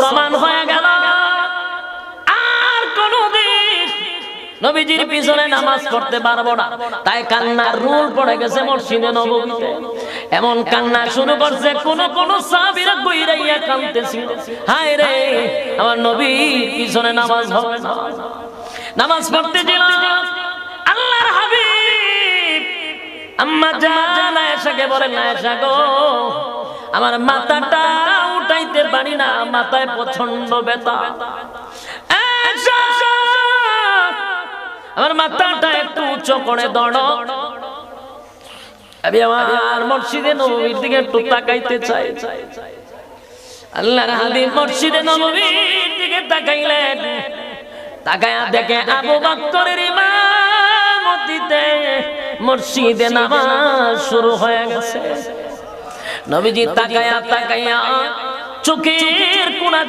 প্রমাণ হয়ে গেল আর কোনদিন নবীজির পিছনে নামাজ পড়তে পারবো না। তাই কান্নার রুল পড়ে গেছে মসজিদে নববীতে। এমন কান্না শুরু করছে, কোন কোন সাহাবীরা কইরাইয়া কাঁদতেছিল, হায় রে আমার নবীর পিছনে নামাজ হবে না। নামাজ পড়তে ছিল আল্লাহর হাবিব আম্মা জান আয়েশাকে বলেন, আয়েশা গো আমার মাথাটা উঠাইতে পারি না, মাথায় প্রচন্ড ব্যথা, আমার মাথাটা একটু উঁচু করে দাও। আমি আমার মসজিদে নববীর দিকে একটু তাকাইতে চাই। আল্লাহর হাবিব মসজিদে নববীর দিকে তাকাইলেন, তাকায়া দেখে আবু বকরের ইমামতিতে মসজিদে নামাজ শুরু হয়ে গেছে। নবীজি তাকায়া তাকায়া চোখের কোণা